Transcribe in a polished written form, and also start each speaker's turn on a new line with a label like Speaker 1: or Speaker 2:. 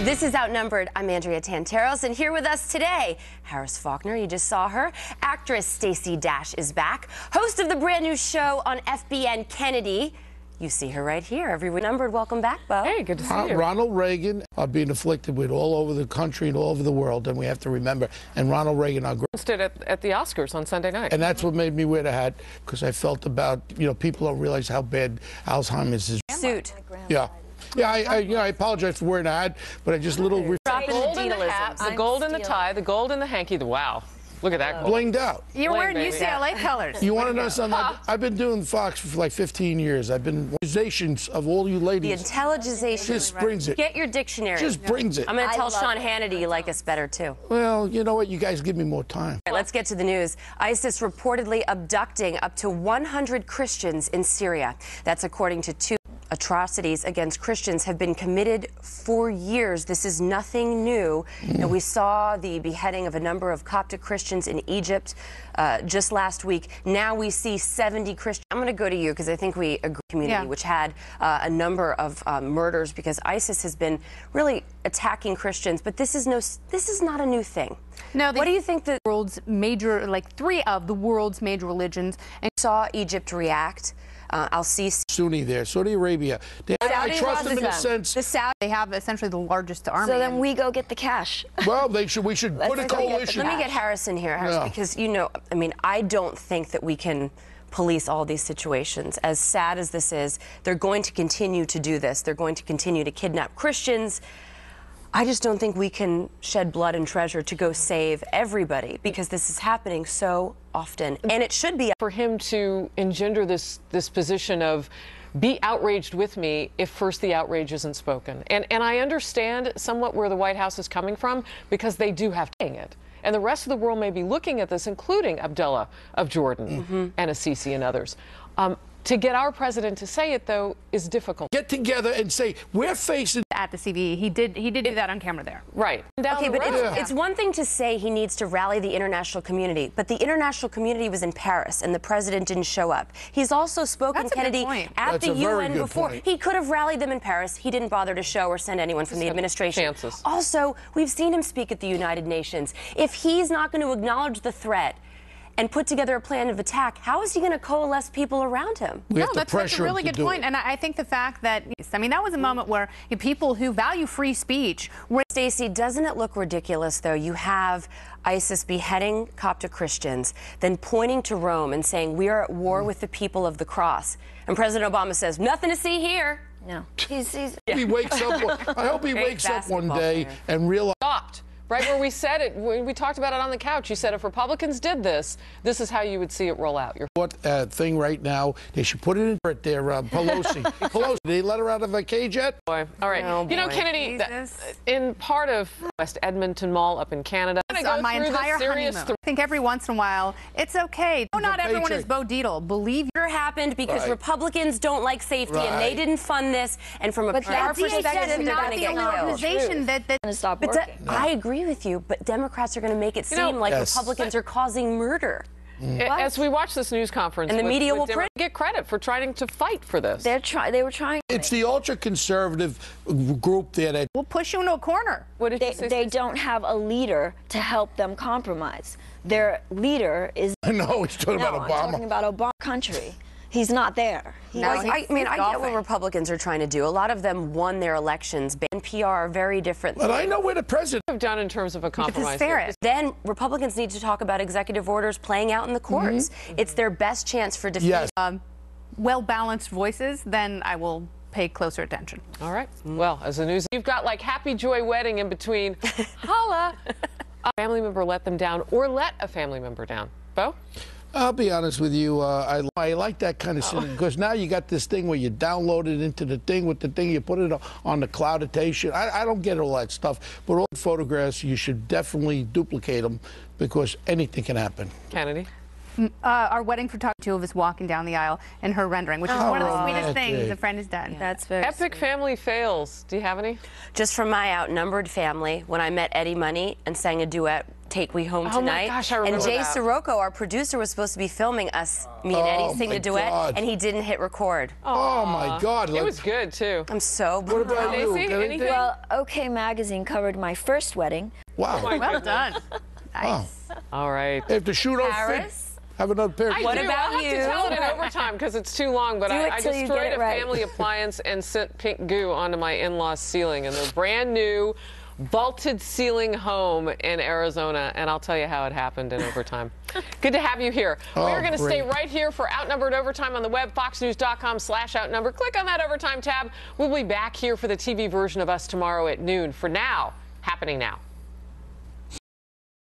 Speaker 1: This is Outnumbered. I'm Andrea Tantaros, and here with us today, Harris Faulkner, you just saw her. Actress Stacey Dash is back. Host of the brand new show on FBN, Kennedy. You see her right here. Outnumbered, welcome back, Bo.
Speaker 2: Hey, good to see you.
Speaker 3: Ronald Reagan being afflicted with all over the country and all over the world, and we have to remember. And Ronald Reagan, our
Speaker 2: Stood at the Oscars on Sunday night.
Speaker 3: and that's what made me wear the hat, because I felt about, people don't realize how bad Alzheimer's is.
Speaker 1: Suit.
Speaker 3: Yeah. Yeah, I apologize for wearing a hat, but I just little
Speaker 1: Drop in
Speaker 2: Gold
Speaker 1: the
Speaker 2: in the hat, the gold in the tie, the gold in the hanky. Wow. Look at that gold.
Speaker 3: blinged out.
Speaker 4: You're
Speaker 2: Bling,
Speaker 4: wearing
Speaker 2: baby.
Speaker 4: UCLA colors.
Speaker 3: You want to know something? I've been doing Fox for like 15 years. I've been accusations of all you
Speaker 1: The
Speaker 3: ladies.
Speaker 1: intelligization.
Speaker 3: Just brings it.
Speaker 1: Get your dictionary.
Speaker 3: Just brings it.
Speaker 1: I'm going to tell Sean Hannity you like us better, too.
Speaker 3: Well, you know what? You guys give me more time.
Speaker 1: All right, let's get to the news. ISIS reportedly abducting up to 100 Christians in Syria. That's according to two. Atrocities against Christians have been committed for years. This is nothing new. And we saw the beheading of a number of Coptic Christians in Egypt just last week. Now we see 70 Christians. I'm going to go to you because I think we agree community, which had a number of murders because ISIS has been really attacking Christians. But this is not a new thing.
Speaker 4: No,
Speaker 1: what do you think the
Speaker 4: world's major, like three of the world's major religions,
Speaker 1: and saw Egypt react? Al-Sisi.
Speaker 3: Sunni there, Saudi Arabia. I trust them in a sense.
Speaker 4: the Saudi, they have essentially the largest army.
Speaker 5: So then we go get the cash.
Speaker 3: Well, we should put a coalition.
Speaker 1: Let me get Harris in here, Harris, because, I don't think that we can police all these situations. As sad as this is, they're going to continue to do this. They're going to continue to kidnap Christians. I just don't think we can shed blood and treasure to go save everybody because this is happening so often, and it should be.
Speaker 2: For him to engender this position of be outraged with me if first the outrage isn't spoken. And I understand somewhat where the White House is coming from because they do have to it. And the rest of the world may be looking at this, including Abdullah of Jordan and Assisi and others. To get our president to say it, though, is difficult.
Speaker 3: Get together and say, we're facing...
Speaker 4: At the CVE, he did do that on camera there.
Speaker 2: Right.
Speaker 1: Okay, but it's one thing to say he needs to rally the international community, but the international community was in Paris and the president didn't show up. He's also spoken, Kennedy, at the UN before. He could have rallied them in Paris. He didn't bother to show or send anyone from the administration.
Speaker 2: Chances.
Speaker 1: Also, we've seen him speak at the United Nations. If he's not going to acknowledge the threat and put together a plan of attack, how is he going to coalesce people around him?
Speaker 4: That's a really good point. And I think the fact that, that was a moment where people who value free speech were...
Speaker 1: Stacey, doesn't it look ridiculous, though? You have ISIS beheading Coptic Christians, then pointing to Rome and saying, we are at war with the people of the cross. And President Obama says, nothing to see here.
Speaker 5: No.
Speaker 3: He wakes up. I hope he wakes up one day and realizes...
Speaker 2: Stopped. Right where we said it, we talked about it on the couch. You said if Republicans did this, this is how you would see it roll out.
Speaker 3: What thing right now, they should put it in there, Pelosi. Pelosi, did they let her out of a cage yet?
Speaker 2: Boy. All right.
Speaker 1: Oh,
Speaker 2: you know, Kennedy, in part of West Edmonton Mall up in Canada,
Speaker 4: on my entire honeymoon. I think every once in a while, it's okay. No, not everyone is Bo Dietl. Believe
Speaker 1: it happened because Republicans don't like safety and they didn't fund this. And from a PR perspective, they're going to get killed.
Speaker 4: Organization that
Speaker 5: stop working.
Speaker 1: I agree with you, but Democrats are going to make it seem like Republicans are causing murder.
Speaker 2: As we watch this news conference,
Speaker 1: and the media will
Speaker 2: get credit for trying to fight for this.
Speaker 5: They were trying.
Speaker 3: It's the ultra-conservative group there that
Speaker 4: will push you into a corner.
Speaker 2: What did you say?
Speaker 5: They don't have a leader to help them compromise. Their leader is.
Speaker 3: No, he's talking about Obama.
Speaker 5: I'm talking about Obama country. He's not there.
Speaker 1: I get what Republicans are trying to do. A lot of them won their elections. And PR are very different.
Speaker 3: But I know where the president
Speaker 2: have done in terms of a compromise.
Speaker 1: Then Republicans need to talk about executive orders playing out in the courts. It's their best chance for defeat.
Speaker 3: Yes.
Speaker 4: Well-balanced voices, then I will pay closer attention.
Speaker 2: All right. Well, as the news, you've got like Happy Joy Wedding in between. Holla. A family member let them down or let a family member down. Bo?
Speaker 3: I'll be honest with you. I like that kind of thing because now you got this thing where you download it into the thing with the thing, you put it on the clouditation. I don't get all that stuff, but all the photographs, you should definitely duplicate them because anything can happen.
Speaker 2: Kennedy?
Speaker 4: Our wedding photographer, two of us walking down the aisle in her rendering, which is one of the sweetest things a friend has done.
Speaker 5: Yeah. That's very
Speaker 2: Epic
Speaker 5: sweet.
Speaker 2: family fails. Do you have any?
Speaker 1: Just from my outnumbered family, when I met Eddie Money and sang a duet Take Me Home
Speaker 2: Oh,
Speaker 1: Tonight.
Speaker 2: my gosh, I remember
Speaker 1: and Jay
Speaker 2: that.
Speaker 1: Sirocco, our producer, was supposed to be filming us, me and Eddie sing the duet, and he didn't hit record.
Speaker 3: Oh, my God.
Speaker 2: It was good, too.
Speaker 1: I'm so
Speaker 3: What about you?
Speaker 2: Stacey, anything?
Speaker 5: Well, OK Magazine covered my first wedding.
Speaker 3: Wow.
Speaker 4: Well done. Nice.
Speaker 2: All right.
Speaker 3: If the shoe don't fit,
Speaker 1: Paris?
Speaker 3: have another pair.
Speaker 1: What
Speaker 2: I'll
Speaker 1: about
Speaker 2: have
Speaker 1: you?
Speaker 2: to tell it in overtime because it's too long, but
Speaker 5: Do it
Speaker 2: I
Speaker 5: till you
Speaker 2: destroyed
Speaker 5: get it
Speaker 2: a
Speaker 5: right.
Speaker 2: family appliance and sent pink goo onto my in-laws' ceiling in their brand new vaulted ceiling home in Arizona, and I'll tell you how it happened in overtime. Good to have you here. We're going to stay right here for Outnumbered Overtime on the web, foxnews.com/outnumbered. Click on that Overtime tab. We'll be back here for the TV version of us tomorrow at noon. For now, happening now.